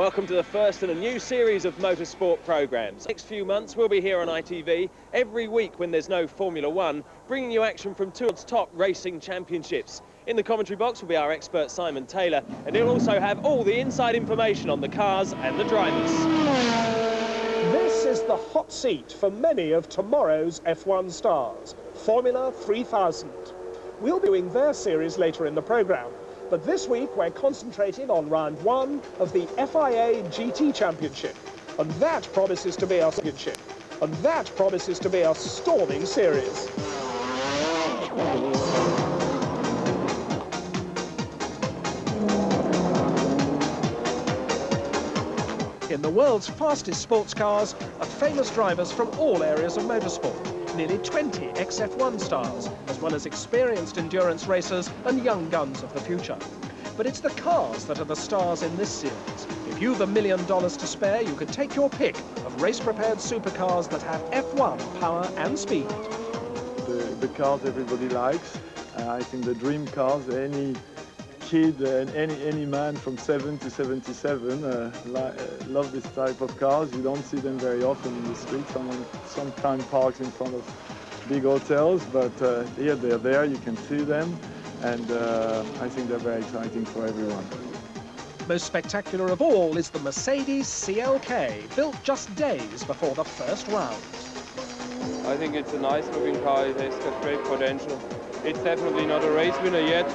Welcome to the first in a new series of motorsport programmes. Next few months we'll be here on ITV every week when there's no Formula One, bringing you action from two of the top racing championships. In the commentary box will be our expert Simon Taylor, and he'll also have all the inside information on the cars and the drivers. This is the hot seat for many of tomorrow's F1 stars, Formula 3000. We'll be doing their series later in the programme. But this week we're concentrating on round one of the Fia GT Championship. And that promises to be our championship. And that promises to be a storming series. In the world's fastest sports cars are famous drivers from all areas of motorsport. Nearly 20 ex-F1 stars, as well as experienced endurance racers and young guns of the future. But it's the cars that are the stars in this series. If you've $1 million to spare, you can take your pick of race-prepared supercars that have F1 power and speed. The cars everybody likes. I think the dream cars, any kid and any man from 7 to 77 love this type of cars. You don't see them very often in the street. Someone sometimes parks in front of big hotels, but here they're there, you can see them, and I think they're very exciting for everyone. Most spectacular of all is the Mercedes CLK, built just days before the first round. I think it's a nice looking car, it has got great potential. It's definitely not a race winner yet.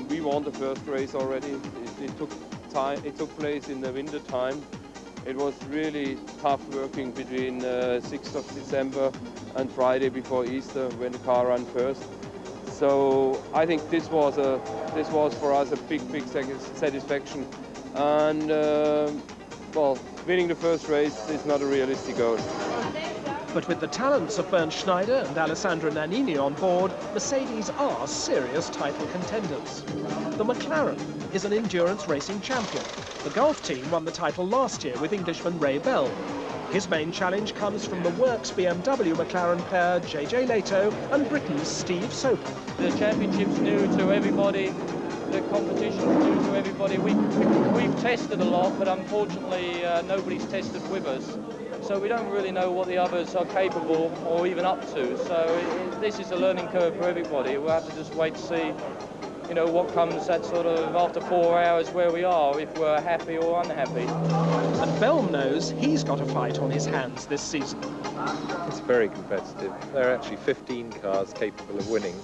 We won the first race already. It took time. It took place in the winter time. It was really tough working between 6th of December and Friday before Easter when the car ran first. So I think this was for us a big satisfaction. And well, winning the first race is not a realistic goal. But with the talents of Bernd Schneider and Alessandro Nannini on board, Mercedes are serious title contenders. The Mcalaren is an endurance racing champion. The Golf team won the title last year with Englishman Ray Bell. His main challenge comes from the Works BMW McLaren pair JJ Leto and Britain's Steve Soper. The championship's new to everybody. The competition's new to everybody. We've tested a lot, but unfortunately nobody's tested with us. So we don't really know what the others are capable or even up to. So this is a learning curve for everybody. We'll have to just wait to see, you know, what comes at sort of after 4 hours where we are, if we're happy or unhappy. And Belm knows he's got a fight on his hands this season. It's very competitive. There are actually 15 cars capable of winning.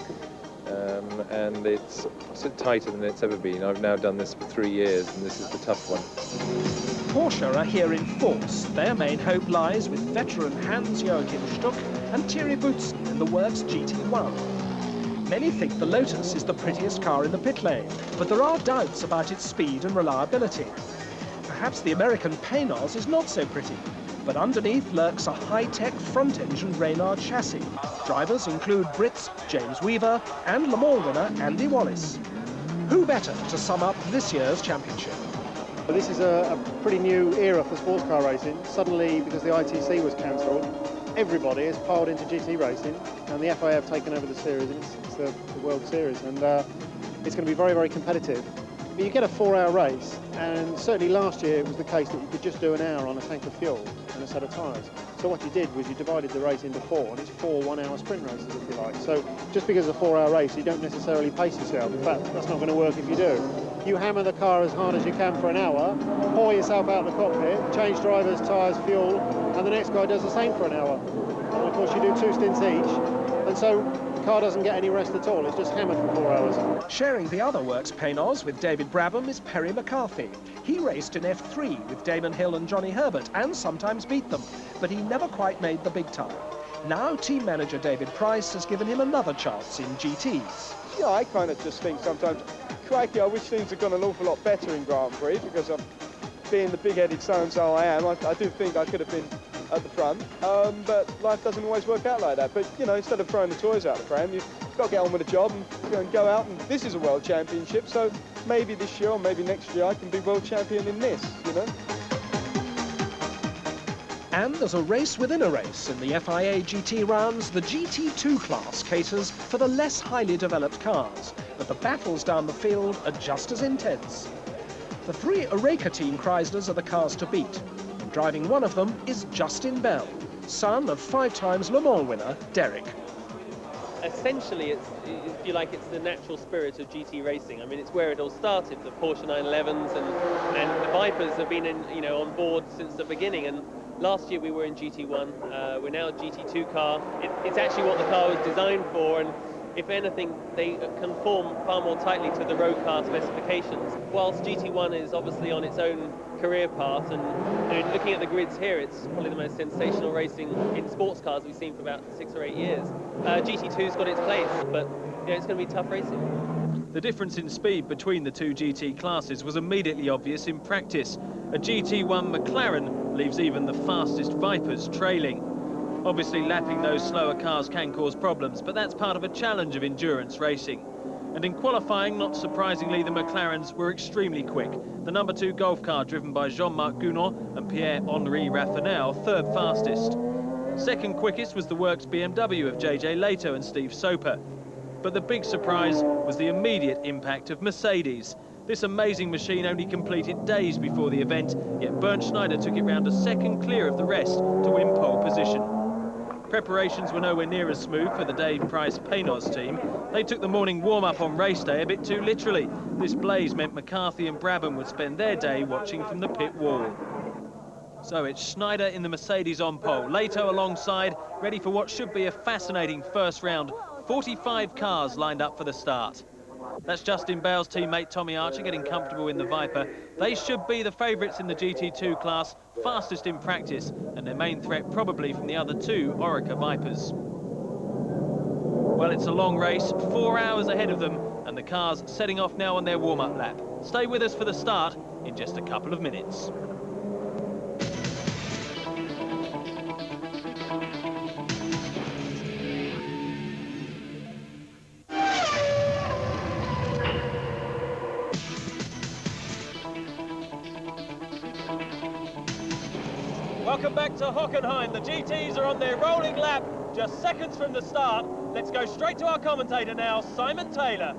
And it's tighter than it's ever been. I've now done this for 3 years, and this is the tough one. Porsche are here in force. Their main hope lies with veteran Hans-Joachim Stuck and Thierry Boutsen in the Works GT1. Many think the Lotus is the prettiest car in the pit lane, but there are doubts about its speed and reliability. Perhaps the American Panoz is not so pretty, but underneath lurks a high-tech front-engine Reynard chassis. Drivers include Brits James Weaver and Le Mans winner Andy Wallace. Who better to sum up this year's championship? Well, this is a pretty new era for sports car racing. Suddenly, because the ITC was cancelled, everybody has piled into GT racing, and the FIA have taken over the series, and it's the World Series, and it's going to be very, very competitive. But you get a 4-hour race, and certainly last year it was the case that you could just do an hour on a tank of fuel and a set of tyres. So what you did was you divided the race into 4, and it's 4 one-hour sprint races, if you like. So just because it's a 4-hour race, you don't necessarily pace yourself. In fact, that's not going to work if you do. You hammer the car as hard as you can for an hour, pour yourself out of the cockpit, change drivers, tyres, fuel, and the next guy does the same for an hour. And of course you do 2 stints each, and so the car doesn't get any rest at all, it's just hammered for 4 hours. Sharing the other Works Panoz with David Brabham is Perry McCarthy. He raced in F3 with Damon Hill and Johnny Herbert and sometimes beat them, but he never quite made the big time. Now team manager David Price has given him another chance in GTs. Yeah, I kind of just think sometimes, crikey, I wish things had gone an awful lot better in Grand Prix, because I'm being the big-headed so-and-so I am, I do think I could have been at the front, but life doesn't always work out like that. But, you know, instead of throwing the toys out the pram, you've got to get on with the job and go out, and this is a world championship, so maybe this year or maybe next year I can be world champion in this, you know. And there's a race within a race. In the FIA GT rounds, the GT2 class caters for the less highly developed cars, but the battles down the field are just as intense. The three Oreca team Chryslers are the cars to beat. And driving one of them is Justin Bell, son of 5-time Le Mans winner Derek. Essentially, if you like, it's the natural spirit of GT racing. I mean, it's where it all started. The Porsche 911s and the Vipers have been on board since the beginning. And last year we were in GT1. We're now a GT2 car. It's actually what the car was designed for, and if anything, they conform far more tightly to the road car specifications. Whilst GT1 is obviously on its own career path, and looking at the grids here, it's probably the most sensational racing in sports cars we've seen for about 6 or 8 years. GT2's got its place, but it's going to be tough racing. The difference in speed between the two GT classes was immediately obvious in practice. A GT1 McLaren leaves even the fastest Vipers trailing. Obviously, lapping those slower cars can cause problems, but that's part of a challenge of endurance racing. And in qualifying, not surprisingly, the McLarens were extremely quick. The number 2 Golf car, driven by Jean-Marc Gounon and Pierre-Henri Raffinal, third fastest. Second quickest was the Works BMW of JJ Leto and Steve Soper. But the big surprise was the immediate impact of Mercedes. This amazing machine only completed days before the event, yet Bernd Schneider took it round a second clear of the rest to win pole position. Preparations were nowhere near as smooth for the Dave Price Panoz team. They took the morning warm-up on race day a bit too literally. This blaze meant McCarthy and Brabham would spend their day watching from the pit wall. So it's Schneider in the Mercedes on pole, Leto alongside, ready for what should be a fascinating first round. 45 cars lined up for the start. That's Justin Bell's teammate Tommy Archer getting comfortable in the Viper. They should be the favourites in the GT2 class, fastest in practice, and their main threat probably from the other 2 Oreca Vipers. Well, it's a long race, 4 hours ahead of them, and the cars setting off now on their warm-up lap. Stay with us for the start in just a couple of minutes. Welcome back to Hockenheim. The GTs are on their rolling lap, just seconds from the start. Let's go straight to our commentator now, Simon Taylor.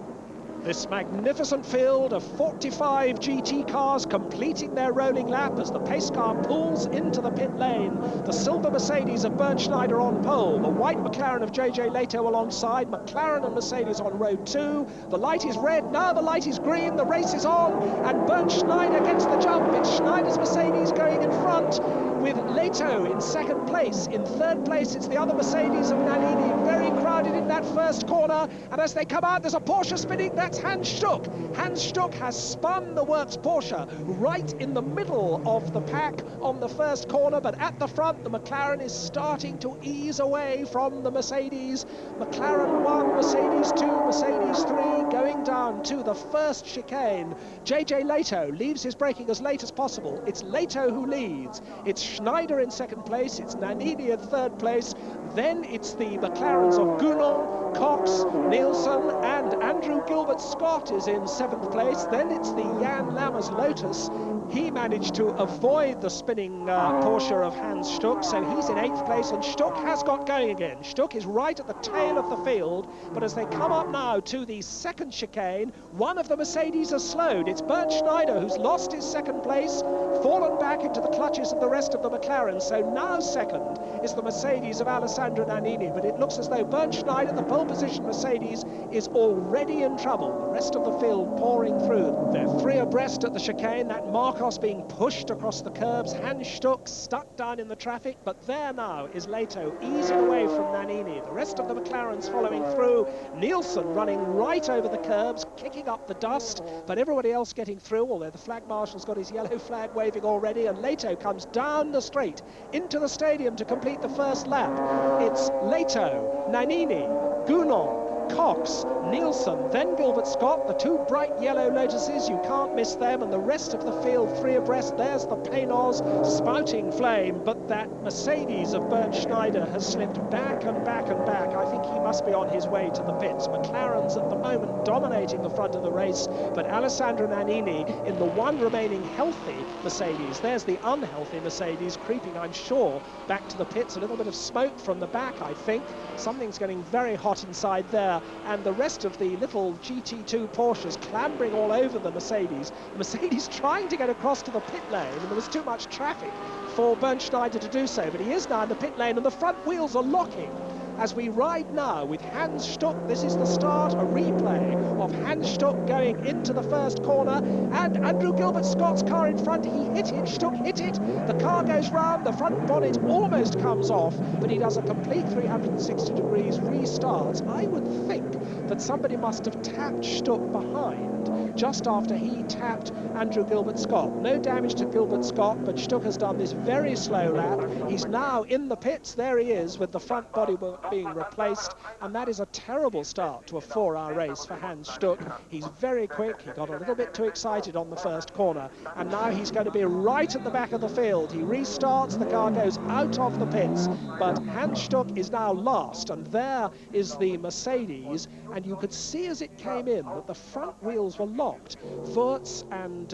This magnificent field of 45 GT cars completing their rolling lap as the pace car pulls into the pit lane. The silver Mercedes of Bernd Schneider on pole, the white McLaren of JJ Leto alongside, McLaren and Mercedes on row 2. The light is red, now the light is green, the race is on, and Bernd Schneider gets the jump. It's Schneider's Mercedes going in front, with Leto in second place. In third place, it's the other Mercedes of Nannini, very crowded in that first corner, and as they come out, there's a Porsche spinning. That's Hans Stuck. Hans Stuck has spun the Works Porsche right in the middle of the pack on the first corner, but at the front, the McLaren is starting to ease away from the Mercedes. McLaren 1, Mercedes 2, Mercedes 3, going down to the first chicane. JJ Leto leaves his braking as late as possible. It's Leto who leads. It's Schneider in second place, it's Nannini in third place, then it's the McLarens of Gounon, Cox, Nielsen, and Andrew Gilbert-Scott is in 7th place. Then it's the Jan Lammers Lotus. He managed to avoid the spinning Porsche of Hans Stuck, so he's in 8th place, and Stuck has got going again. Stuck is right at the tail of the field, but as they come up now to the second chicane, one of the Mercedes has slowed. It's Bernd Schneider who's lost his second place, fallen back into the clutches of the rest of the McLaren, so now second is the Mercedes of Alessandro Nannini, but it looks as though Bernd Schneider, the pole position Mercedes, is already in trouble. The rest of the field pouring through. They're 3 abreast at the chicane, that Marcos being pushed across the curbs, Hans Stuck stuck down in the traffic, but there now is Leto easing away from Nannini. The rest of the McLarens following through. Nielsen running right over the curbs, kicking up the dust, but everybody else getting through, although the flag marshal's got his yellow flag waving already, and Leto comes down the straight into the stadium to complete the first lap. It's Leto, Nannini, Gounon, Cox, Nielsen, then Gilbert-Scott, the 2 bright yellow Lotuses, you can't miss them, and the rest of the field 3 abreast. There's the Panoz spouting flame, but that Mercedes of Bernd Schneider has slipped back and back and back. I think he must be on his way to the pits. McLaren's at the moment dominating the front of the race, but Alessandro Nannini in the one remaining healthy Mercedes. There's the unhealthy Mercedes creeping, I'm sure, back to the pits. A little bit of smoke from the back, I think. Something's getting very hot inside there. and the rest of the little GT2 Porsches clambering all over the Mercedes. The Mercedes trying to get across to the pit lane, and there was too much traffic for Bernd Schneider to do so, but he is now in the pit lane, and the front wheels are locking. As we ride now with Hans Stuck, this is the start, a replay of Hans Stuck going into the first corner, and Andrew Gilbert-Scott's car in front, he hit it, Stuck hit it, the car goes round, the front bonnet almost comes off, but he does a complete 360 degrees restart. I would think that somebody must have tapped Stuck behind just after he tapped Andrew Gilbert-Scott. No damage to Gilbert-Scott, but Stuck has done this very slow lap. He's now in the pits, there he is, with the front body being replaced, and that is a terrible start to a 4-hour race for Hans Stuck. He's very quick, he got a little bit too excited on the first corner, and now he's going to be right at the back of the field. He restarts, the car goes out of the pits, but Hans Stuck is now last, and there is the Mercedes, and you could see as it came in that the front wheels were locked. Wurz and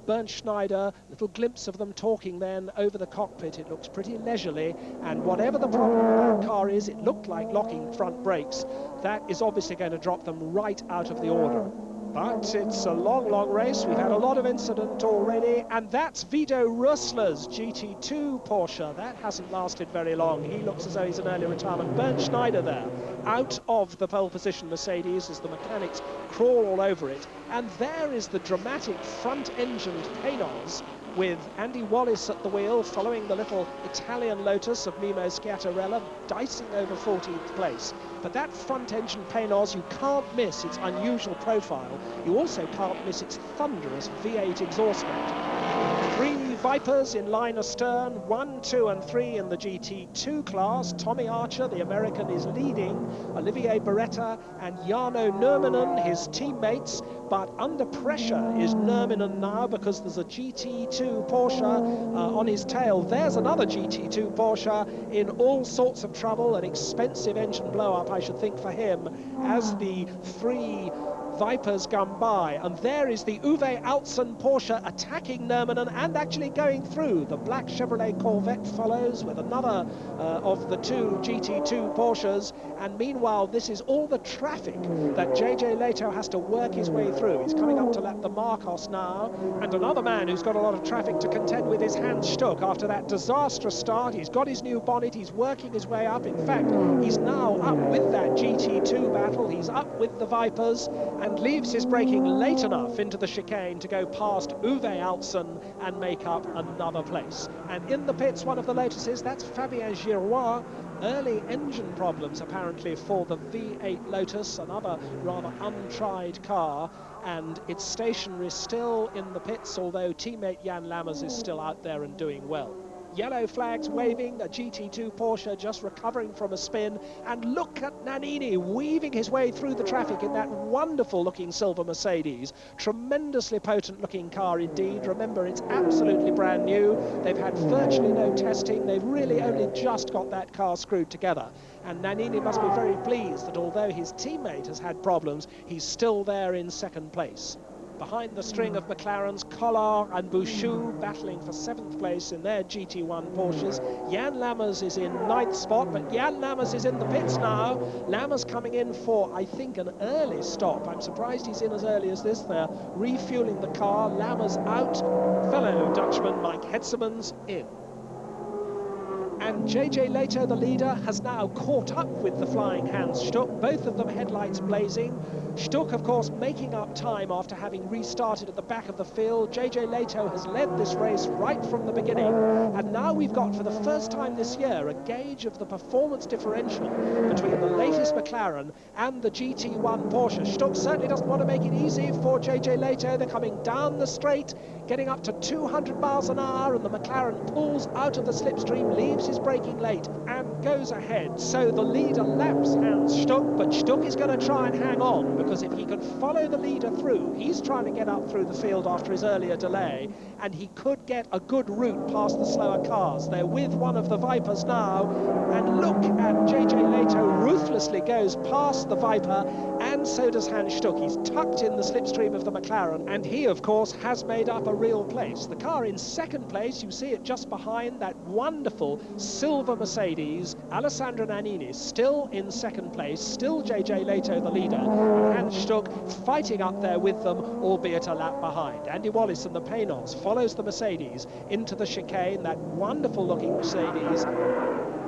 Bernd Schneider, little glimpse of them talking then over the cockpit. It looks pretty leisurely, and whatever the problem with that car is, it looked like locking front brakes. That is obviously going to drop them right out of the order. But it's a long, long race. We've had a lot of incident already, and that's Vito Rössler's GT2 Porsche. That hasn't lasted very long. He looks as though he's an early retirement. Bernd Schneider there, out of the pole position Mercedes as the mechanics crawl all over it. And there is the dramatic front-engined Panoz with Andy Wallace at the wheel, following the little Italian Lotus of Mimo Schiattarella, dicing over 14th place. But that front-engine Panoz, you can't miss its unusual profile. You also can't miss its thunderous V8 exhaust note. 3 Vipers in line astern, 1, 2 and 3 in the GT2 class. Tommy Archer, the American, is leading. Olivier Beretta and Jarno Nurminen, his teammates. But under pressure is Nurminen now, because there's a GT2 Porsche on his tail. There's another GT2 Porsche in all sorts of trouble, an expensive engine blow-up, I should think, for him, as the 3 Vipers come by. And there is the Uwe Altzen Porsche attacking Nurminen and actually going through. The black Chevrolet Corvette follows with another of the 2 GT2 Porsches, and meanwhile this is all the traffic that JJ Leto has to work his way through. He's coming up to lap the Marcos now, and another man who's got a lot of traffic to contend with is Hans Stuck. After that disastrous start, he's got his new bonnet, he's working his way up. In fact, he's now up with that GT2 battle, he's up with the Vipers, and leaves his braking late enough into the chicane to go past Uwe Altzen and make up another place. And in the pits, one of the Lotuses, that's Fabien Giroir. Early engine problems apparently for the V8 Lotus, another rather untried car, and it's stationary still in the pits, although teammate Jan Lammers is still out there and doing well. Yellow flags waving, a GT2 Porsche just recovering from a spin, and look at Nannini weaving his way through the traffic in that wonderful looking silver Mercedes. Tremendously potent looking car indeed. Remember, it's absolutely brand new. They've had virtually no testing. They've really only just got that car screwed together. And Nannini must be very pleased that although his teammate has had problems, he's still there in second place. Behind the string of McLarens, Collard and Bouchou battling for 7th place in their GT1 Porsches. Jan Lammers is in 9th spot, but Jan Lammers is in the pits now. Lammers coming in for, I think, an early stop. I'm surprised he's in as early as this. They're refueling the car. Lammers out. Fellow Dutchman Mike Hetsemans in. And JJ Leto, the leader, has now caught up with the flying Hans Stuck, both of them headlights blazing. Stuck, of course, making up time after having restarted at the back of the field. JJ Leto has led this race right from the beginning. And now we've got, for the first time this year, a gauge of the performance differential between the latest McLaren and the GT1 Porsche. Stuck certainly doesn't want to make it easy for JJ Leto. They're coming down the straight, getting up to 200 miles an hour, and the McLaren pulls out of the slipstream, leaves his braking late and goes ahead. So the leader laps Hans Stuck, but Stuck is going to try and hang on, because if he can follow the leader through, he's trying to get up through the field after his earlier delay, and he could get a good route past the slower cars. They're with one of the Vipers now, and look at JJ Leto ruthlessly goes past the Viper, and so does Hans Stuck. He's tucked in the slipstream of the McLaren, and he, of course, has made up a real place. The car in second place, you see it just behind that wonderful silver Mercedes. Alessandro Nannini still in second place, still JJ Leto the leader, and Hans Stuck fighting up there with them, albeit a lap behind. Andy Wallace and the Panoz follows the Mercedes into the chicane, that wonderful looking Mercedes.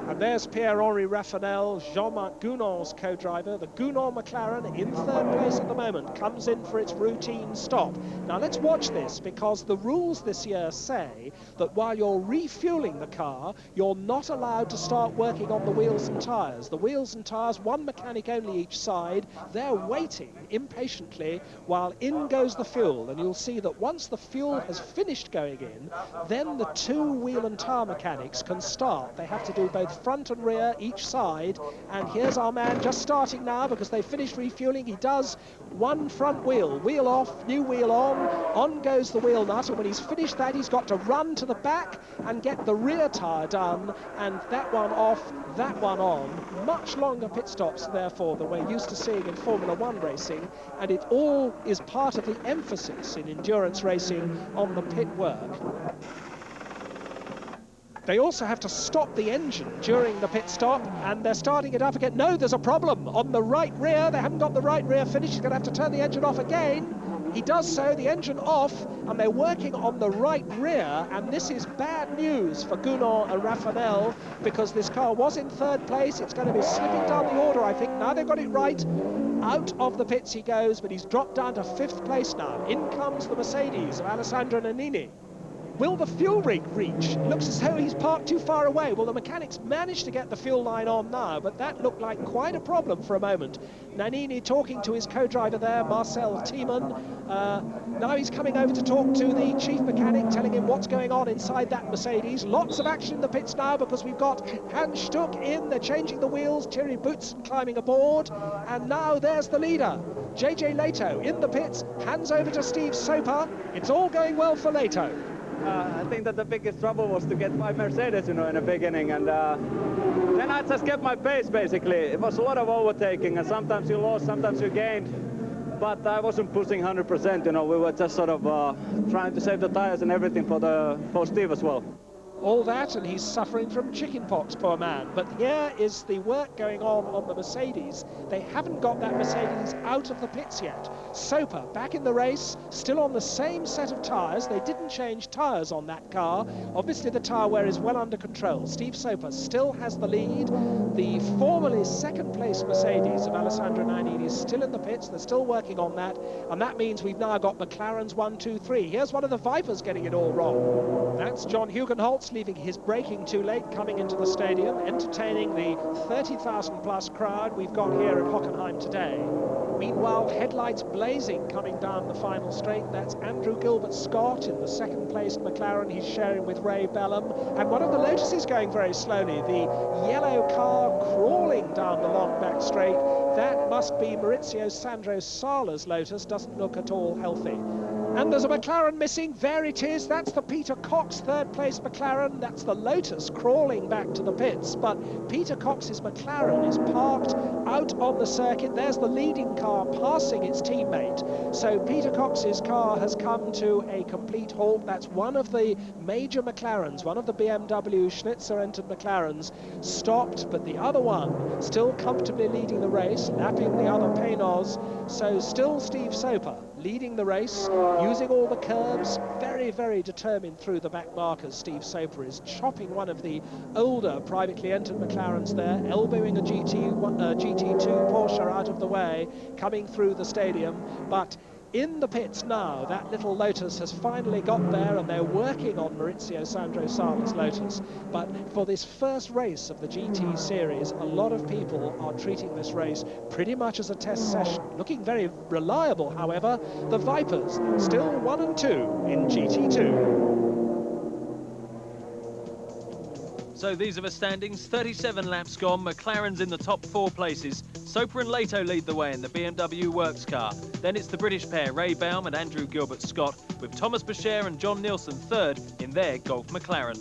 And there's Pierre-Henri Raffanel, Jean-Marc Gounon's co-driver. The Gounon McLaren in third place at the moment comes in for its routine stop. Now let's watch this, because the rules this year say that while you're refueling the car, you're not allowed to start working on the wheels and tyres. The wheels and tyres, one mechanic only each side, they're waiting impatiently while in goes the fuel. And you'll see that once the fuel has finished going in, then the two wheel and tyre mechanics can start. They have to do both front and rear each side, and here's our man just starting now because they finished refueling. He does one front wheel off, new wheel on goes the wheel nut, and when he's finished that, he's got to run to the back and get the rear tyre done, and that one off, that one on. Much longer pit stops therefore than we're used to seeing in Formula 1 racing, and it all is part of the emphasis in endurance racing on the pit work. They also have to stop the engine during the pit stop, and they're starting it up again. No, there's a problem on the right rear. They haven't got the right rear finished. He's going to have to turn the engine off again. He does so, the engine off, and they're working on the right rear, and this is bad news for Gounon and Raffanel, because this car was in third place. It's going to be slipping down the order, I think. Now they've got it right. Out of the pits he goes, but he's dropped down to fifth place now. In comes the Mercedes of Alessandro Nannini. Will the fuel rig reach? Looks as though he's parked too far away. Well, the mechanics managed to get the fuel line on now, but that looked like quite a problem for a moment. Nannini talking to his co-driver there, Marcel Thiemann. Now he's coming over to talk to the chief mechanic, telling him what's going on inside that Mercedes. Lots of action in the pits now because we've got Hans Stuck in. They're changing the wheels. Thierry Boutsen climbing aboard. And now there's the leader, JJ Leto, in the pits. Hands over to Steve Soper. It's all going well for Leto. I think that the biggest trouble was to get my Mercedes, in the beginning, and then I just kept my pace, basically. It was a lot of overtaking, and sometimes you lost, sometimes you gained, but I wasn't pushing 100%, we were just sort of trying to save the tires and everything for Steve as well. All that, and he's suffering from chickenpox, poor man. But here is the work going on the Mercedes. They haven't got that Mercedes out of the pits yet. Soper back in the race, still on the same set of tyres. They didn't change tyres on that car. Obviously the tyre wear is well under control. Steve Soper still has the lead. The formerly second place Mercedes of Alessandro Nannini is still in the pits. They're still working on that, and that means we've now got McLaren's 1, 2, 3. Here's one of the Vipers getting it all wrong. That's John Hugenholtz, leaving his braking too late, coming into the stadium, entertaining the 30,000 plus crowd we've got here at Hockenheim today. Meanwhile, headlights blazing coming down the final straight. That's Andrew Gilbert Scott in the second place McLaren. He's sharing with Ray Bellum, and one of the Lotuses going very slowly. The yellow car crawling down the long back straight. That must be Maurizio Sandro Sala's Lotus. Doesn't look at all healthy. And there's a McLaren missing. There it is. That's the Peter Cox third place McLaren. That's the Lotus crawling back to the pits. But Peter Cox's McLaren is parked out on the circuit. There's the leading car passing its teammate. So Peter Cox's car has come to a complete halt. That's one of the major McLarens, one of the BMW Schnitzer-entered McLarens, stopped, but the other one still comfortably leading the race, lapping the other Panoz. So still Steve Soper leading the race, using all the curbs, very, very determined through the back markers. Steve Soper is chopping one of the older privately entered McLarens there, elbowing a GT2 Porsche out of the way, coming through the stadium. But in the pits now, that little Lotus has finally got there, and they're working on Maurizio Sandro Sala's Lotus. But for this first race of the GT series, a lot of people are treating this race pretty much as a test session. Looking very reliable, however, the Vipers still 1 and 2 in GT2. So these are the standings, 37 laps gone, McLaren's in the top 4 places. Soper and Leto lead the way in the BMW Works car. Then it's the British pair, Ray Baum and Andrew Gilbert Scott, with Thomas Boucher and John Nielsen third in their Golf McLaren.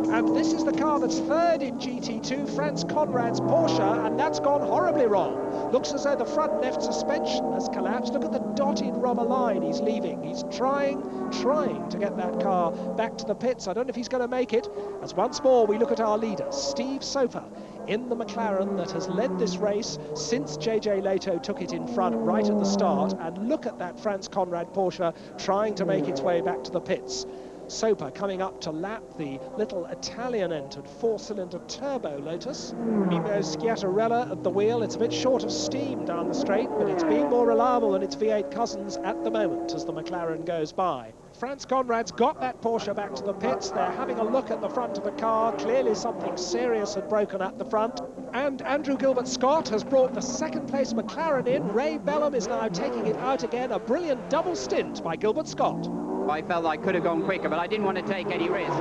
And this is the car that's third in GT2, Franz Conrad's Porsche, and that's gone horribly wrong. Looks as though the front left suspension has collapsed. Look at the dotted rubber line he's leaving. He's trying to get that car back to the pits. I don't know if he's going to make it. As once more we look at our leader, Steve Soper, in the McLaren that has led this race since JJ Leto took it in front right at the start. And look at that Franz Conrad Porsche trying to make its way back to the pits. Soper coming up to lap the little Italian-entered four-cylinder turbo Lotus. Mimo Schiattarella at the wheel. It's a bit short of steam down the straight, but it's being more reliable than its V8 cousins at the moment as the McLaren goes by. Franz Conrad's got that Porsche back to the pits. They're having a look at the front of the car. Clearly something serious had broken at the front. And Andrew Gilbert-Scott has brought the second-place McLaren in. Ray Bellum is now taking it out again. A brilliant double stint by Gilbert-Scott. I felt I could have gone quicker, but I didn't want to take any risks.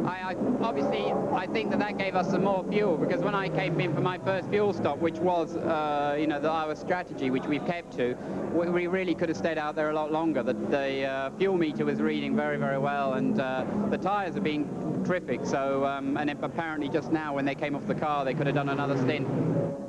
I think that gave us some more fuel, because when I came in for my first fuel stop, which was, our strategy, which we've kept to, we really could have stayed out there a lot longer. The fuel meter was reading very, very well, and the tyres have been terrific. So, and apparently just now when they came off the car, they could have done another stint.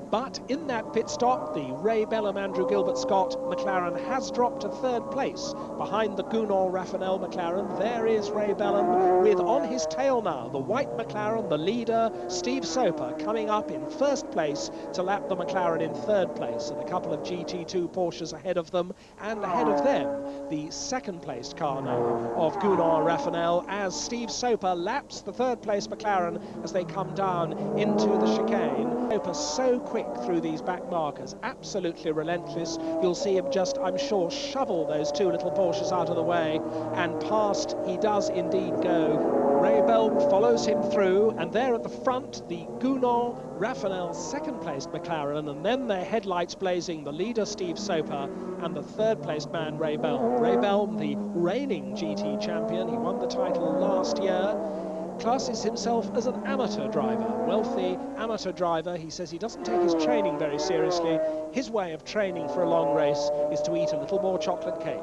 But in that pit stop, the Ray Bellum, Andrew Gilbert-Scott McLaren has dropped to third place behind the Gunnar Raffinel McLaren. There is Ray Bellum with on his tail now the white McLaren, the leader, Steve Soper, coming up in first place to lap the McLaren in third place, and a couple of GT2 Porsches ahead of them, and ahead of them the second-placed car now of Gunnar Raffinel as Steve Soper laps the third-place McLaren as they come down into the chicane. Soper so quick through these back markers, absolutely relentless. You'll see him just, I'm sure, shovel those two little Porsches out of the way, and past he does indeed go. Ray Bellum follows him through, and there at the front, the Gunnar Raffinel second-placed McLaren, and then their headlights blazing, the leader Steve Soper and the third-placed man Ray Bellum. Ray Bellum, the reigning GT champion, he won the title last year. Classes himself as an amateur driver, wealthy amateur driver. He says he doesn't take his training very seriously. His way of training for a long race is to eat a little more chocolate cake.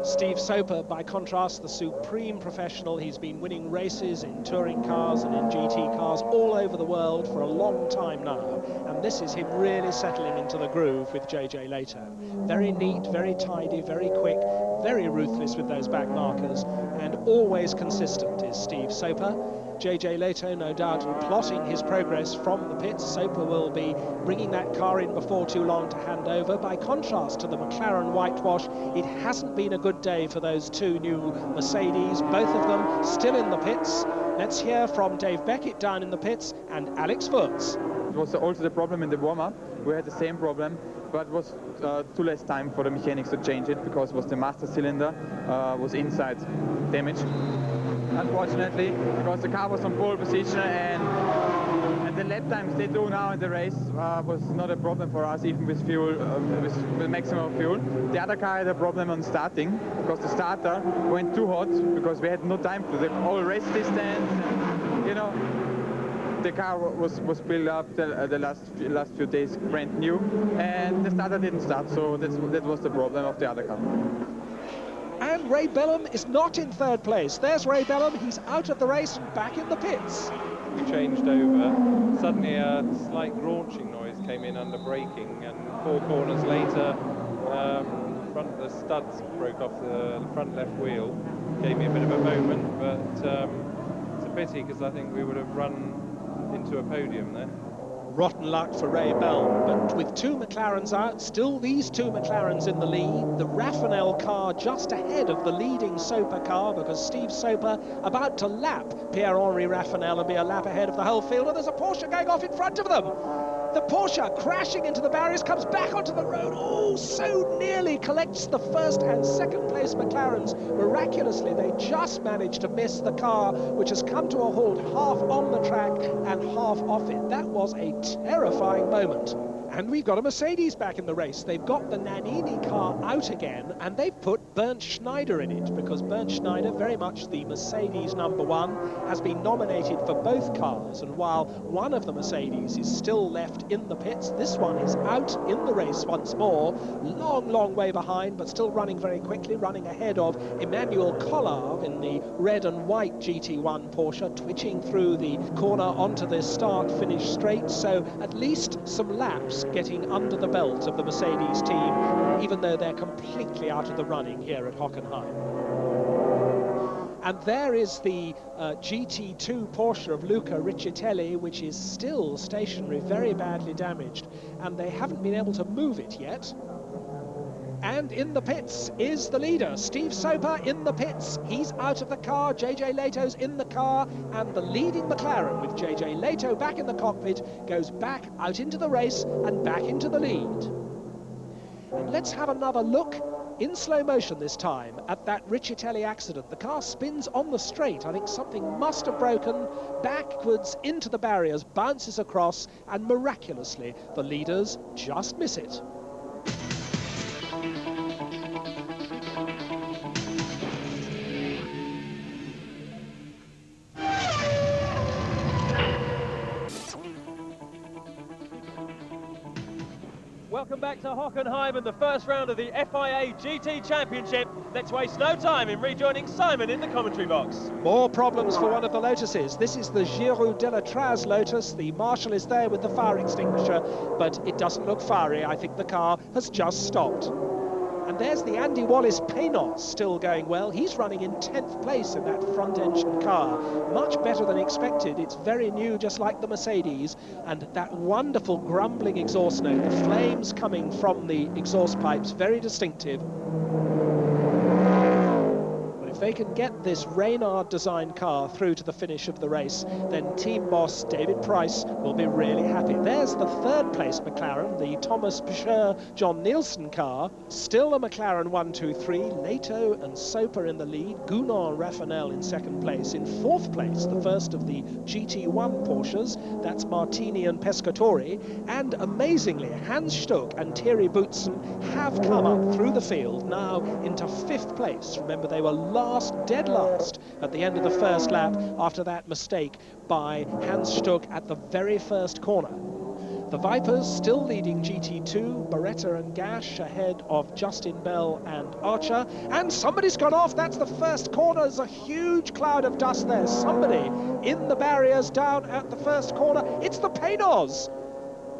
Steve Soper, by contrast, the supreme professional. He's been winning races in touring cars and in GT cars all over the world for a long time now. And this is him really settling into the groove with JJ Leto. Very neat, very tidy, very quick, very ruthless with those back markers, and always consistent is Steve Soper. JJ Leto, no doubt, plotting his progress from the pits. Soper will be bringing that car in before too long to hand over. By contrast to the McLaren whitewash, it hasn't been a good day for those two new Mercedes, both of them still in the pits. Let's hear from Dave Beckett down in the pits and Alex Wurz. It was also the problem in the warm-up. We had the same problem, but it was too less time for the mechanics to change it, because it was the master cylinder was inside damaged. Unfortunately, because the car was on pole position, and the lap times they do now in the race was not a problem for us, even with fuel, with maximum fuel. The other car had a problem on starting, because the starter went too hot, because we had no time to the whole race distance. And, the car was built up the last few days brand new, and the starter didn't start, so that was the problem of the other car. And Ray Bellum is not in third place. There's Ray Bellum, he's out of the race and back in the pits. We changed over. Suddenly a slight graunching noise came in under braking, and 4 corners later, the studs broke off the front left wheel. Gave me a bit of a moment, but it's a pity, because I think we would have run into a podium there. Rotten luck for Ray Bellum, but with 2 McLarens out, still these 2 McLarens in the lead. The Raffinel car just ahead of the leading Soper car, because Steve Soper about to lap Pierre-Henri Raffinel and be a lap ahead of the whole field, and there's a Porsche going off in front of them. The Porsche crashing into the barriers, comes back onto the road, oh, so nearly collects the first and second place McLarens. Miraculously, they just managed to miss the car, which has come to a halt half on the track and half off it. That was a terrifying moment. And we've got a Mercedes back in the race. They've got the Nannini car out again, and they've put Bernd Schneider in it, because Bernd Schneider, very much the Mercedes #1, has been nominated for both cars. And while one of the Mercedes is still left in the pits, this one is out in the race once more. Long, long way behind, but still running very quickly, running ahead of Emmanuel Collard in the red and white GT1 Porsche, twitching through the corner onto the start-finish straight. So at least some laps getting under the belt of the Mercedes team, even though they're completely out of the running here at Hockenheim. And there is the GT2 Porsche of Luca Riccitelli, which is still stationary, very badly damaged, and they haven't been able to move it yet. And in the pits is the leader, Steve Soper in the pits. He's out of the car, JJ Lehto's in the car, and the leading McLaren, with JJ Lehto back in the cockpit, goes back out into the race and back into the lead. And let's have another look in slow motion this time at that Riccitelli accident. The car spins on the straight. I think something must have broken, backwards into the barriers, bounces across, and miraculously the leaders just miss it. Welcome back to Hockenheim and the first round of the FIA GT Championship. Let's waste no time in rejoining Simon in the commentary box. More problems for one of the Lotuses. This is the Giroud de la Trace Lotus. The marshal is there with the fire extinguisher, but it doesn't look fiery. I think the car has just stopped. And there's the Andy Wallace Panoz still going well. He's running in 10th place in that front-engine car. Much better than expected. It's very new, just like the Mercedes. And that wonderful grumbling exhaust note, the flames coming from the exhaust pipes, very distinctive. If they can get this Reynard designed car through to the finish of the race, then team boss David Price will be really happy. There's the third place McLaren, the Thomas Peugeot John Nielsen car. Still a McLaren 1-2-3, Lehto and Soper in the lead, Gounon Raffanel in second place. In fourth place, the first of the GT1 Porsches, that's Martini and Pescatori. And amazingly, Hans Stuck and Thierry Boutsen have come up through the field, now into fifth place. Remember, they were dead last at the end of the first lap after that mistake by Hans Stuck at the very first corner. The Vipers still leading GT2, Beretta and Gash ahead of Justin Bell and Archer. And somebody's gone off. That's the first corner. There's a huge cloud of dust there. Somebody in the barriers down at the first corner. It's the Panoz.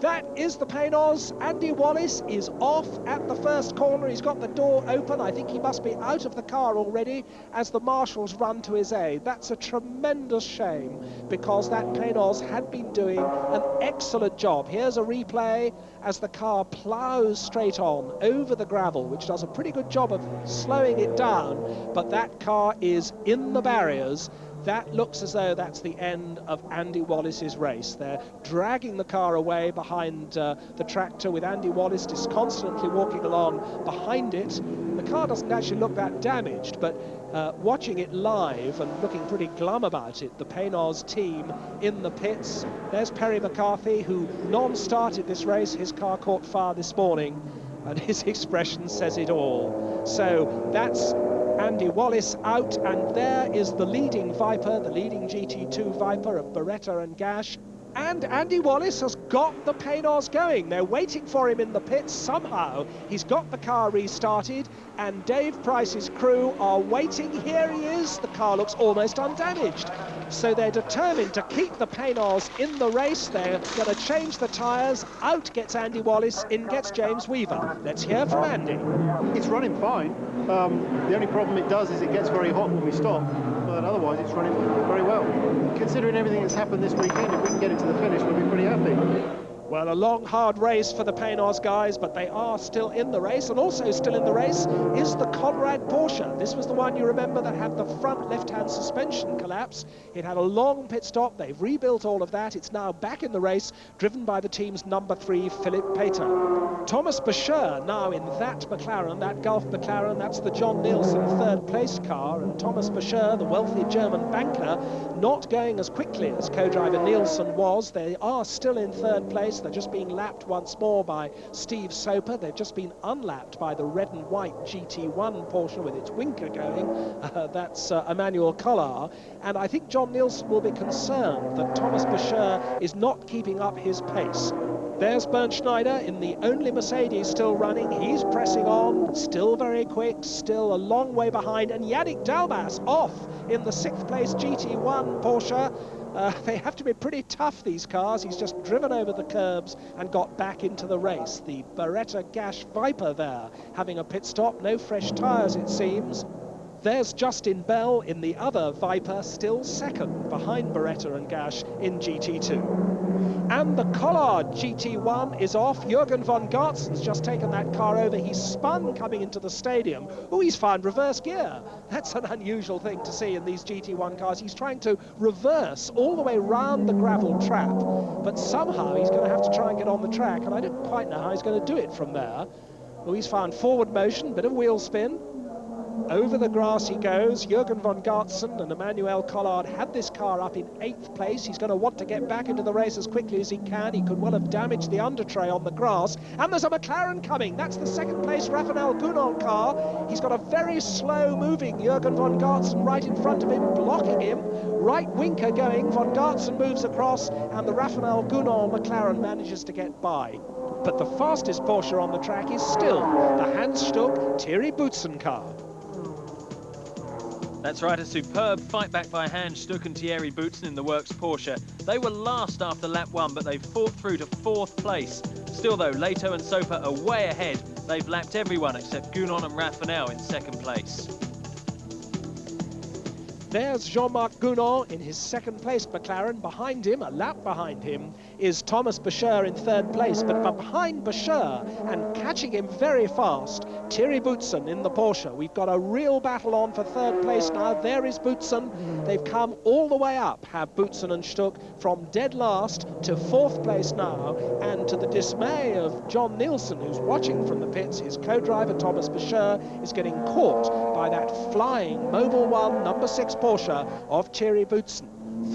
That is the Panoz. Andy Wallace is off at the first corner. He's got the door open. I think he must be out of the car already as the marshals run to his aid. That's a tremendous shame, because that Panoz had been doing an excellent job. Here's a replay as the car plows straight on over the gravel, which does a pretty good job of slowing it down, but that car is in the barriers. That looks as though that's the end of Andy Wallace's race. They're dragging the car away behind the tractor, with Andy Wallace disconsolately walking along behind it. The car doesn't actually look that damaged, but watching it live and looking pretty glum about it, the Panoz team in the pits. There's Perry McCarthy, who non-started this race. His car caught fire this morning, and his expression says it all. So that's Andy Wallace out, and there is the leading Viper, the leading GT2 Viper of Beretta and Gash. And Andy Wallace has got the Panoz going. They're waiting for him in the pits somehow. He's got the car restarted, and Dave Price's crew are waiting. Here he is. The car looks almost undamaged. So they're determined to keep the Panoz in the race. They're going to change the tyres. Out gets Andy Wallace, in gets James Weaver. Let's hear from Andy. It's running fine. The only problem it does is it gets very hot when we stop, but otherwise it's running very well. Considering everything that's happened this weekend, if we can get it to the finish, we'll be pretty happy. Well, a long, hard race for the Panoz guys, but they are still in the race. And also still in the race is the Conrad Porsche. This was the one, you remember, that had the front left-hand suspension collapse. It had a long pit stop. They've rebuilt all of that. It's now back in the race, driven by the team's number 3, Philip Pater. Thomas Bashir now in that McLaren, that Gulf McLaren. That's the John Nielsen third-place car. And Thomas Bashir, the wealthy German banker, not going as quickly as co-driver Nielsen was. They are still in third place. They're just being lapped once more by Steve Soper. They've just been unlapped by the red and white GT1 Porsche with its winker going. That's Emmanuel Collard. And I think John Nielsen will be concerned that Thomas Boucher is not keeping up his pace. There's Bernd Schneider in the only Mercedes still running. He's pressing on, still very quick, still a long way behind. And Yannick Dalmas off in the 6th place GT1 Porsche. They have to be pretty tough, these cars. He's just driven over the curbs and got back into the race. The Beretta Gash Viper there having a pit stop. No fresh tyres, it seems. There's Justin Bell in the other Viper, still second behind Beretta and Gash in GT2. And the Collard GT1 is off. Jürgen von Gartzen's just taken that car over. He's spun coming into the stadium. Oh, he's found reverse gear. That's an unusual thing to see in these GT1 cars. He's trying to reverse all the way round the gravel trap, but somehow he's going to have to try and get on the track, and I don't quite know how he's going to do it from there. Oh, he's found forward motion, bit of wheel spin. Over the grass he goes. Jürgen von Gartzen and Emmanuel Collard had this car up in 8th place. He's going to want to get back into the race as quickly as he can. He could well have damaged the undertray on the grass. And there's a McLaren coming. That's the 2nd place Raphael Gunon car. He's got a very slow moving Jürgen von Gartzen right in front of him, blocking him. Right winker going. Von Gartzen moves across and the Raphael Gunon McLaren manages to get by. But the fastest Porsche on the track is still the Hans Stuck Thierry Boutsen car. That's right, a superb fight back by Hans Stuck and Thierry Boutsen in the Works Porsche. They were last after lap 1, but they've fought through to 4th place. Still though, Leto and Soper are way ahead. They've lapped everyone except Gunon and Raphael in 2nd place. There's Jean-Marc Gunon in his 2nd place McLaren. Behind him, a lap behind him, is Thomas Boucher in 3rd place. But behind Boucher and catching him very fast, Thierry Boutsen in the Porsche. We've got a real battle on for 3rd place now. There is Boutsen. They've come all the way up, have Boutsen and Stuck, from dead last to 4th place now. And to the dismay of John Nielsen, who's watching from the pits, his co-driver Thomas Boucher is getting caught by that flying Mobil 1 number 6 Porsche of Thierry Boutsen.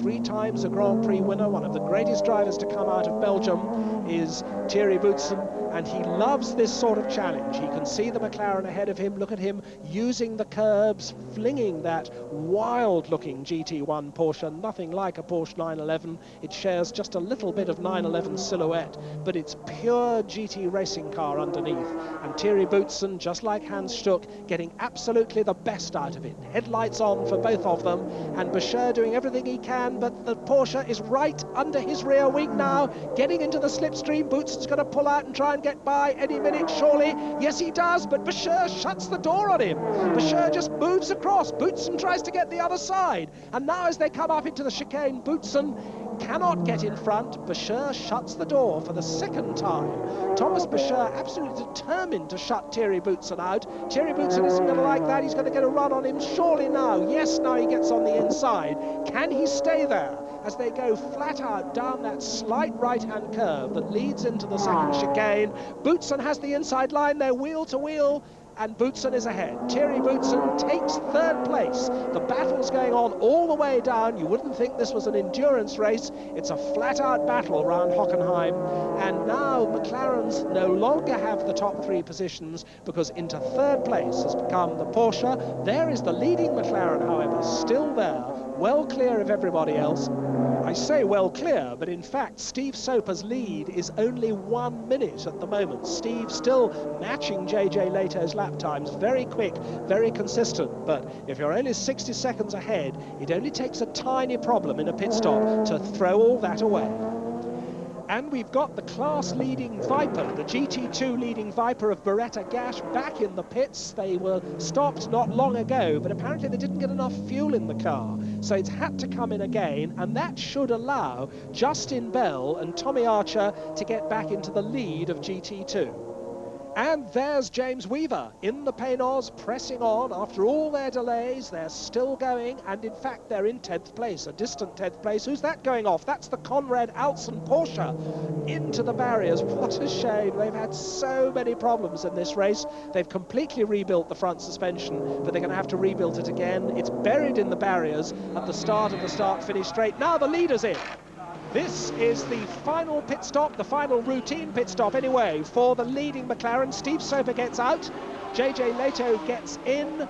3 times a Grand Prix winner, one of the greatest drivers to come out of Belgium is Thierry Boutsen, and he loves this sort of challenge. He can see the McLaren ahead of him. Look at him using the curbs, flinging that wild-looking GT1 Porsche, nothing like a Porsche 911. It shares just a little bit of 911 silhouette, but it's pure GT racing car underneath. And Thierry Boutsen, just like Hans Stuck, getting absolutely the best out of it. Headlights on for both of them, and Boucher doing everything he can, but the Porsche is right under his rear wing now, getting into the slipstream. Boutsen's going to pull out and try and get by any minute, surely. Yes, he does, but Boucher shuts the door on him. Boucher just moves across. Boutsen tries to get the other side. And now as they come up into the chicane, Boutsen cannot get in front. Boucher shuts the door for the 2nd time. Thomas Boucher absolutely determined to shut Thierry Boutsen out. Thierry Boutsen isn't going to like that. He's going to get a run on him, surely now. Yes, now he gets on the inside. Can he stay there as they go flat out down that slight right-hand curve that leads into the 2nd chicane? Boutsen has the inside line. They're wheel to wheel, and Boutsen is ahead. Thierry Boutsen takes 3rd place. The battle's going on all the way down. You wouldn't think this was an endurance race. It's a flat-out battle around Hockenheim. And now McLaren's no longer have the top 3 positions, because into 3rd place has become the Porsche. There is the leading McLaren, however, still there, well clear of everybody else. I say well clear, but in fact Steve Soper's lead is only 1 minute at the moment. Steve still matching JJ Leto's lap times, very quick, very consistent, but if you're only 60 seconds ahead, it only takes a tiny problem in a pit stop to throw all that away. And we've got the class-leading Viper, the GT2 leading Viper of Beretta Gash, back in the pits. They were stopped not long ago, but apparently they didn't get enough fuel in the car, so it's had to come in again, and that should allow Justin Bell and Tommy Archer to get back into the lead of GT2. And there's James Weaver in the Panoz, pressing on after all their delays. They're still going, and in fact they're in 10th place, a distant 10th place. Who's that going off? That's the Conrad Alson Porsche into the barriers. What a shame. They've had so many problems in this race. They've completely rebuilt the front suspension, but they're going to have to rebuild it again. It's buried in the barriers at the start of the start-finish straight. Now the leader's in. This is the final pit stop, the final routine pit stop anyway, for the leading McLaren. Steve Soper gets out, JJ Leto gets in,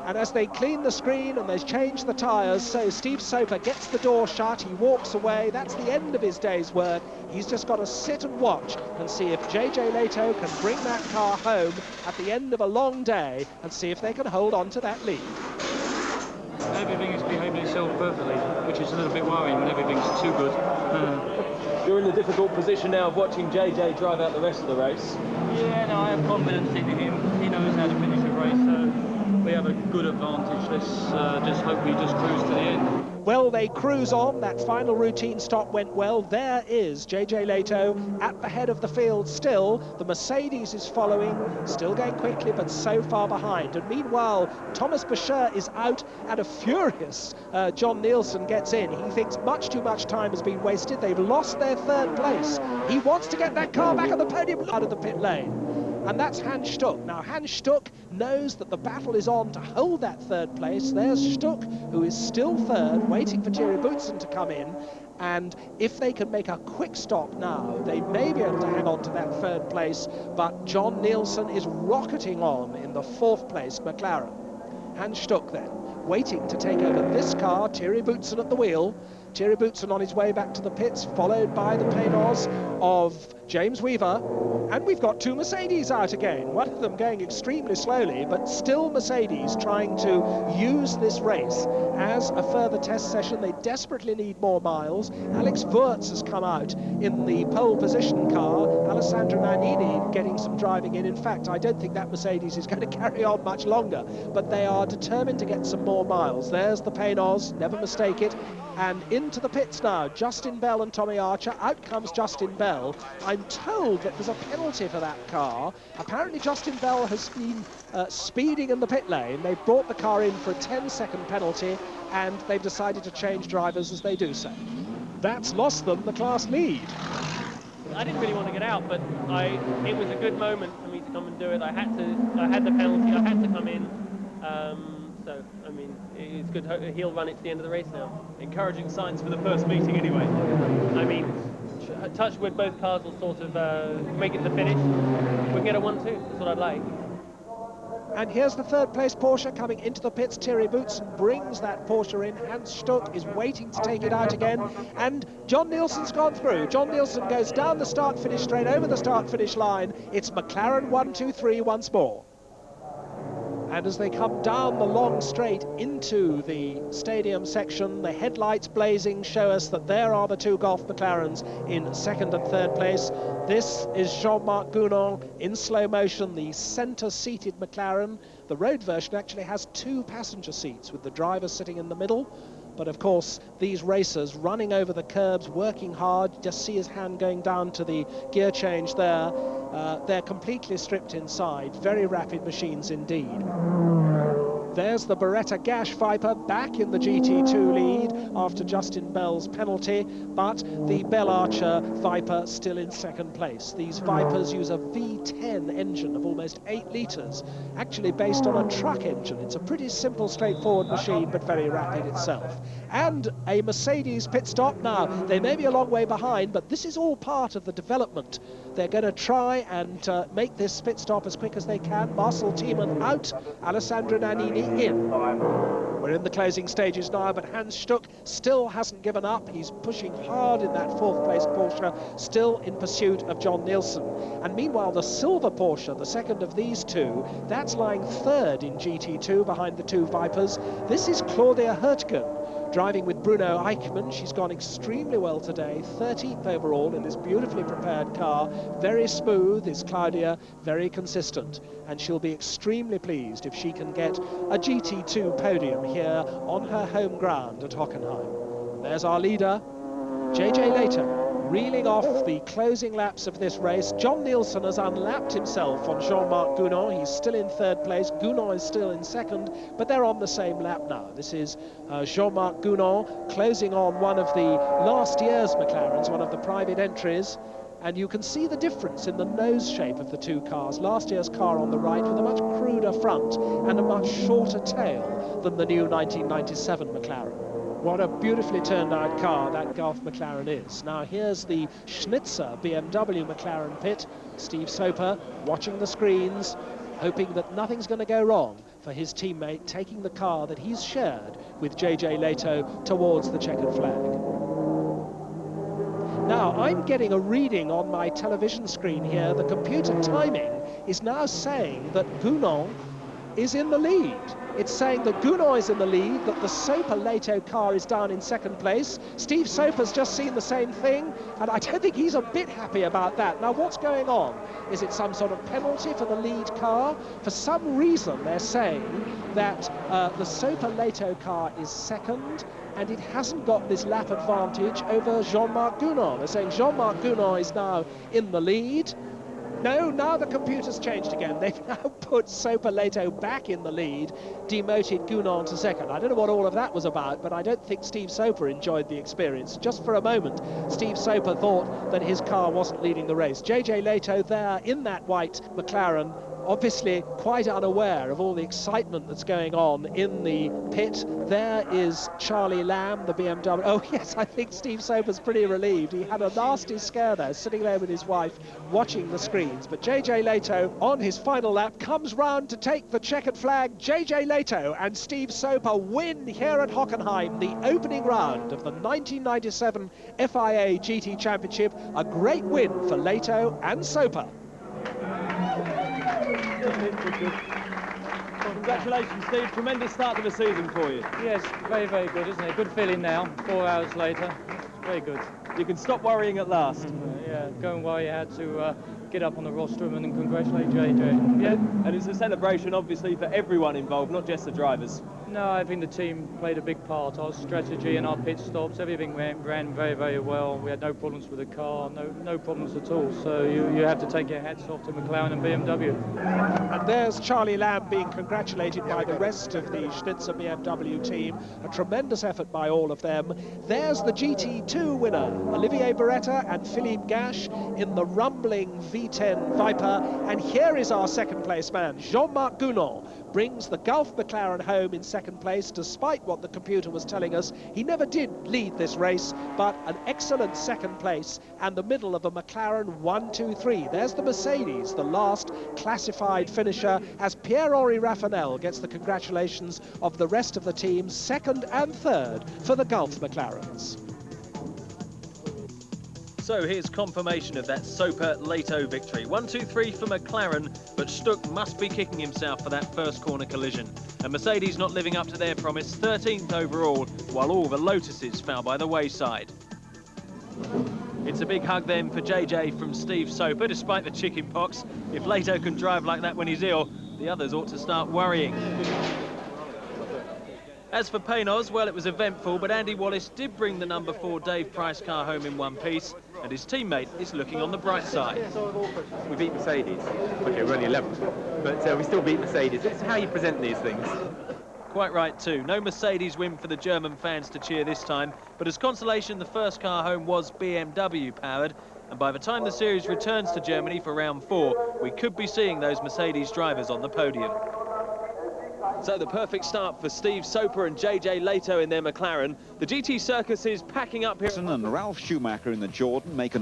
and as they clean the screen and they change the tyres, so Steve Soper gets the door shut, he walks away. That's the end of his day's work. He's just got to sit and watch and see if JJ Leto can bring that car home at the end of a long day and see if they can hold on to that lead. Everything is behaving itself perfectly, which is a little bit worrying when everything's too good. You're in the difficult position now of watching JJ drive out the rest of the race. Yeah, no, I have confidence in him. He knows how to finish a race, so we have a good advantage. Let's just hope we just cruise to the end. Well, they cruise on. That final routine stop went well. There is JJ Leto at the head of the field still. The Mercedes is following, still going quickly, but so far behind. And meanwhile, Thomas Boucher is out, and a furious John Nielsen gets in. He thinks much too much time has been wasted. They've lost their third place. He wants to get that car back on the podium out of the pit lane. And that's Hans Stuck. Now, Hans Stuck knows that the battle is on to hold that third place. There's Stuck, who is still third, waiting for Thierry Boutsen to come in. And if they can make a quick stop now, they may be able to hang on to that third place. But John Nielsen is rocketing on in the fourth place McLaren. Hans Stuck then, waiting to take over this car, Thierry Boutsen at the wheel. Thierry Boutsen on his way back to the pits, followed by the Panoz of James Weaver. And we've got two Mercedes out again, one of them going extremely slowly, but still Mercedes trying to use this race as a further test session. They desperately need more miles. Alex Wurz has come out in the pole position car. Alessandro Nannini getting some driving in. In fact, I don't think that Mercedes is going to carry on much longer, but they are determined to get some more miles. There's the Panoz, never mistake it. And into the pits now, Justin Bell and Tommy Archer. Out comes Justin Bell. I'm told that there's a penalty for that car. Apparently Justin Bell has been speeding in the pit lane. They've brought the car in for a 10-second penalty, and they've decided to change drivers as they do so. That's lost them the class lead. I didn't really want to get out, but it was a good moment for me to come and do it. I had the penalty, I had to come in. So, I mean, it's good. He'll run it to the end of the race now. Encouraging signs for the first meeting anyway. I mean, touch wood, both cars will sort of make it to the finish. We can get a 1-2, that's what I'd like. And here's the third place Porsche coming into the pits. Thierry Boutsen brings that Porsche in. Hans Stuck is waiting to take it out again. And John Nielsen's gone through. John Nielsen goes down the start-finish straight over the start-finish line. It's McLaren 1-2-3 once more. And as they come down the long straight into the stadium section, the headlights blazing show us that there are the two Golf McLarens in second and third place. This is Jean-Marc Gounon in slow motion, the centre-seated McLaren. The road version actually has two passenger seats with the driver sitting in the middle. But of course, these racers running over the curbs, working hard. Just see his hand going down to the gear change there. They're completely stripped inside. Very rapid machines indeed. There's the Beretta Gash Viper back in the GT2 lead after Justin Bell's penalty, but the Bell Archer Viper still in second place. These Vipers use a V10 engine of almost 8 litres, actually based on a truck engine. It's a pretty simple, straightforward machine, but very rapid itself. And a Mercedes pit stop now. They may be a long way behind, but this is all part of the development. They're going to try and make this pit stop as quick as they can. Marcel Thiemann out, Alessandro Nannini in. We're in the closing stages now, but Hans Stuck still hasn't given up. He's pushing hard in that fourth place Porsche, still in pursuit of John Nielsen. And meanwhile, the silver Porsche, the second of these two, that's lying third in GT2 behind the two Vipers. This is Claudia Hurtgen, driving with Bruno Eichmann. She's gone extremely well today, 13th overall in this beautifully prepared car. Very smooth is Claudia, very consistent, and she'll be extremely pleased if she can get a GT2 podium here on her home ground at Hockenheim. There's our leader, JJ Leto, reeling off the closing laps of this race. John Nielsen has unlapped himself on Jean-Marc Gounon. He's still in third place. Gounon is still in second, but they're on the same lap now. This is Jean-Marc Gounon closing on one of the last year's McLarens, one of the private entries. And you can see the difference in the nose shape of the two cars. Last year's car on the right with a much cruder front and a much shorter tail than the new 1997 McLaren. What a beautifully turned out car that Golf McLaren is. Now here's the Schnitzer BMW McLaren pit. Steve Soper watching the screens, hoping that nothing's going to go wrong for his teammate taking the car that he's shared with JJ Leto towards the checkered flag. Now I'm getting a reading on my television screen here. The computer timing is now saying that Gounon is in the lead. It's saying that Gounon is in the lead, that the Soper-Leto car is down in second place. Steve Soper's just seen the same thing, and I don't think he's a bit happy about that. Now, what's going on? Is it some sort of penalty for the lead car? For some reason, they're saying that the Soper-Leto car is second, and it hasn't got this lap advantage over Jean-Marc Gounon. They're saying Jean-Marc Gounon is now in the lead. No, now the computer's changed again. They've now put Soper-Leto back in the lead, demoted Gounon to second. I don't know what all of that was about, but I don't think Steve Soper enjoyed the experience. Just for a moment, Steve Soper thought that his car wasn't leading the race. JJ Leto there in that white McLaren, obviously quite unaware of all the excitement that's going on in the pit. There is Charlie Lamb, the BMW. Oh yes, I think Steve Soper's pretty relieved. He had a nasty scare there, sitting there with his wife, watching the screens. But JJ Leto, on his final lap, comes round to take the checkered flag. JJ Leto and Steve Soper win here at Hockenheim the opening round of the 1997 FIA GT Championship. A great win for Leto and Soper. Congratulations, Steve. Tremendous start to the season for you. Yes, very, very good, isn't it? Good feeling now, 4 hours later. It's very good. You can stop worrying at last. Yeah, go and worry. You had to get up on the rostrum and congratulate JJ. Yeah. And it's a celebration, obviously, for everyone involved, not just the drivers. No, I think the team played a big part. Our strategy and our pit stops, everything ran very, very well. We had no problems with the car, no problems at all. So you have to take your hats off to McLaren and BMW. And there's Charlie Lamb being congratulated by the rest of the Schnitzer BMW team. A tremendous effort by all of them. There's the GT2 winner, Olivier Beretta and Philippe Gache in the rumbling V10 Viper. And here is our second place man, Jean-Marc Gounon, brings the Golf McLaren home in second place, despite what the computer was telling us. He never did lead this race, but an excellent second place and the middle of a McLaren 1, 2, 3. There's the Mercedes, the last classified finisher, as Pierre-Henri Raffanel gets the congratulations of the rest of the team, second and third for the Golf McLarens. So here's confirmation of that Soper-Leto victory. 1, 2, 3 for McLaren, but Stuck must be kicking himself for that first corner collision. And Mercedes not living up to their promise, 13th overall, while all the Lotuses fell by the wayside. It's a big hug then for JJ from Steve Soper, despite the chicken pox. If Leto can drive like that when he's ill, the others ought to start worrying. As for Panoz, well, it was eventful, but Andy Wallace did bring the number 4 Dave Price car home in one piece, and his teammate is looking on the bright side. We beat Mercedes. Okay, we're only 11th, but we still beat Mercedes. It's how you present these things. Quite right too. No Mercedes win for the German fans to cheer this time, but as consolation, the first car home was BMW powered, and by the time the series returns to Germany for round 4, we could be seeing those Mercedes drivers on the podium. So the perfect start for Steve Soper and JJ Leto in their McLaren. The GT circus is packing up here. And Ralf Schumacher in the Jordan make an